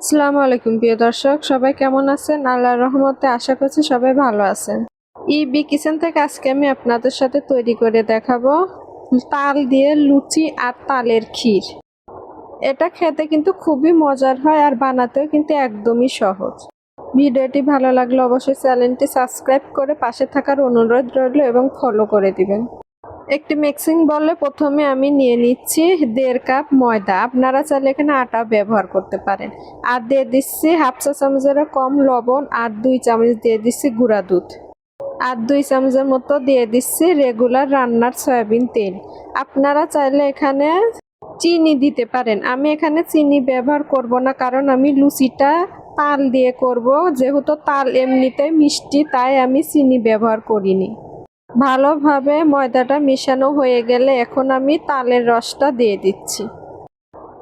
আসসালামু আলাইকুম প্রিয় দর্শক, সবাই কেমন আছেন? আল্লাহর রহমতে আশা করছি সবাই ভালো আছেন। ইবি কিচেন থেকে আজকে আমি আপনাদের সাথে তৈরি করে দেখাবো তাল দিয়ে লুচি আর তালের ক্ষীর। এটা খেতে কিন্তু খুবই মজার হয় আর বানাতেও কিন্তু একদমই সহজ। ভিডিওটি ভালো লাগলে অবশ্যই চ্যানেলটি সাবস্ক্রাইব করে পাশে থাকার অনুরোধ রইল এবং ফলো করে দিবেন। একটি মিক্সিং বলে প্রথমে আমি নিয়ে নিচ্ছি 1.5 কাপ ময়দা। আপনারা চাইলে এখানে আটা ব্যবহার করতে পারেন। আর দিয়ে দিচ্ছি হাফ চা চামচেরও কম লবণ আর 2 চামচ দিয়ে দিচ্ছি গুঁড়া দুধ। আর 2 চামচের মতো দিয়ে দিচ্ছি রেগুলার রান্নার সয়াবিন তেল। আপনারা চাইলে এখানে চিনি দিতে পারেন। আমি এখানে চিনি ব্যবহার করব না, কারণ আমি লুচিটা তাল দিয়ে করব। যেহেতু তাল এমনিতেই মিষ্টি, তাই আমি চিনি ব্যবহার করিনি। ভালোভাবে ময়দাটা মেশানো হয়ে গেলে এখন আমি তালের রসটা দিয়ে দিচ্ছি।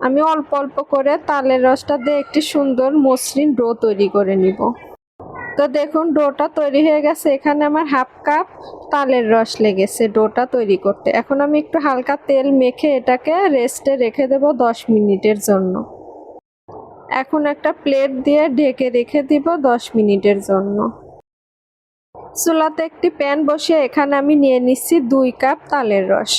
আমি অল্প অল্প করে তালের রসটা দিয়ে একটি সুন্দর মসৃণ ডো তৈরি করে নিব। তো দেখুন ডোটা তৈরি হয়ে গেছে। এখানে আমার হাফ কাপ তালের রস লেগেছে ডোটা তৈরি করতে। এখন আমি একটু হালকা তেল মেখে এটাকে রেস্টে রেখে দেব 10 মিনিটের জন্য। এখন একটা প্লেট দিয়ে ঢেকে রেখে দিব 10 মিনিটের জন্য। চুলাতে একটি প্যান বসিয়ে এখানে আমি নিয়ে নিচ্ছি 2 কাপ তালের রস,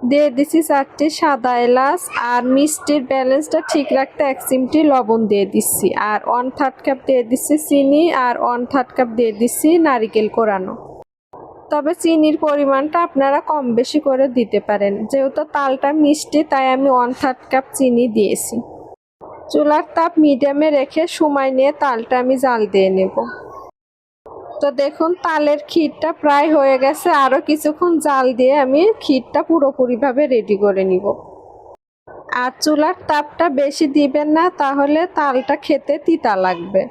দিয়ে দিচ্ছি 4টি সাদা এলাচ, আর মিষ্টির ব্যালেন্সটা ঠিক রাখতে 1 চিমটি লবণ দিয়ে দিচ্ছি, আর 1/3 কাপ দিয়ে দিচ্ছি চিনি, আর 1/3 কাপ দিয়ে দিচ্ছি নারিকেল কোরানো। তবে চিনির পরিমাণটা আপনারা কম বেশি করে দিতে পারেন। যেহেতু তালটা মিষ্টি তাই আমি 1/3 কাপ চিনি দিয়েছি। চুলার তাপ মিডিয়ামে রেখে সময় নিয়ে তালটা আমি জাল দিয়ে নেব। তো দেখুন তালের ক্ষীরটা প্রায় হয়ে গেছে। আরও কিছুক্ষণ জাল দিয়ে আমি ক্ষীরটা পুরোপুরিভাবে রেডি করে নিব। আর চুলার তাপটা বেশি দিবেন না, তাহলে তালটা খেতে তিতা লাগবে।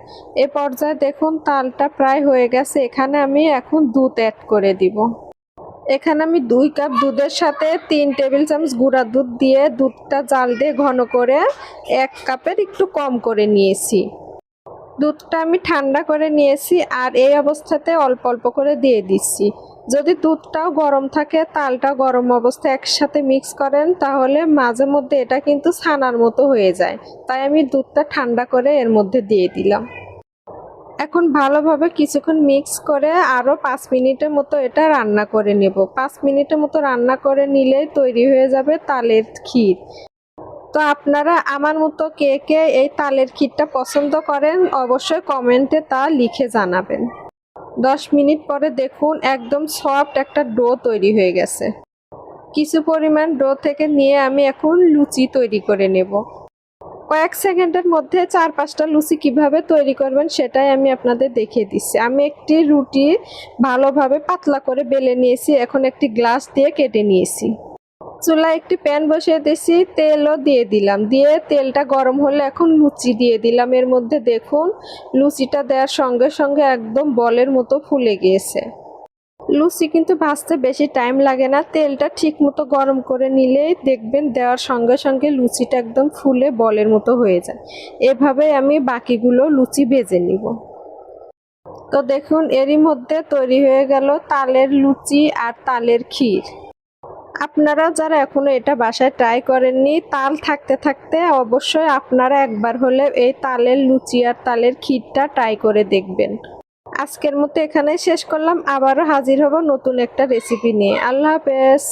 এ পর্যায়ে দেখুন তালটা প্রায় হয়ে গেছে। এখানে আমি এখন দুধ অ্যাড করে দিব। এখানে আমি 2 কাপ দুধের সাথে 3 টেবিল চামচ গুঁড়া দুধ দিয়ে দুধটা জাল দিয়ে ঘন করে 1 কাপের একটু কম করে নিয়েছি। দুধটা আমি ঠান্ডা করে নিয়েছি, আর এই অবস্থাতে অল্প অল্প করে দিয়ে দিচ্ছি। যদি দুধটাও গরম থাকে, তালটা গরম অবস্থায় একসাথে মিক্স করেন, তাহলে মাঝে মধ্যে এটা কিন্তু ছানার মতো হয়ে যায়। তাই আমি দুধটা ঠান্ডা করে এর মধ্যে দিয়ে দিলাম। এখন ভালোভাবে কিছুক্ষণ মিক্স করে আরও 5 মিনিটের মতো এটা রান্না করে নেব। 5 মিনিটের মতো রান্না করে নিলেই তৈরি হয়ে যাবে তালের ক্ষীর। তো আপনারা আমার মতো কে কে এই তালের ক্ষীরটা পছন্দ করেন অবশ্যই কমেন্টে তা লিখে জানাবেন। 10 মিনিট পরে দেখুন একদম সফট একটা ডো তৈরি হয়ে গেছে। কিছু পরিমাণ ডো থেকে নিয়ে আমি এখন লুচি তৈরি করে নেব। কয়েক সেকেন্ডের মধ্যে 4-5টা লুচি কিভাবে তৈরি করবেন সেটাই আমি আপনাদের দেখিয়ে দিচ্ছি। আমি একটি রুটি ভালোভাবে পাতলা করে বেলে নিয়েছি। এখন একটি গ্লাস দিয়ে কেটে নিয়েছি। চুলায় একটি প্যান বসিয়ে দিয়েছি, তেলও দিয়ে দিলাম। দিয়ে তেলটা গরম হলে এখন লুচি দিয়ে দিলাম এর মধ্যে। দেখুন লুচিটা দেওয়ার সঙ্গে সঙ্গে একদম বলের মতো ফুলে গিয়েছে। লুচি কিন্তু ভাজতে বেশি টাইম লাগে না। তেলটা ঠিক মতো গরম করে নিলেই দেখবেন দেওয়ার সঙ্গে সঙ্গে লুচিটা একদম ফুলে বলের মতো হয়ে যায়। এভাবে আমি বাকিগুলো লুচি ভেজে নিব। তো দেখুন এরই মধ্যে তৈরি হয়ে গেল তালের লুচি আর তালের ক্ষীর। আপনারা যারা এখনো এটা বাসায় ট্রাই করেননি, তাল থাকতে থাকতে অবশ্যই আপনারা একবার হলে এই তালের লুচি আর তালের ক্ষীরটা ট্রাই করে দেখবেন। আজকের মতো এখানেই শেষ করলাম। আবারও হাজির হব নতুন একটা রেসিপি নিয়ে। আল্লাহ হাফেজ।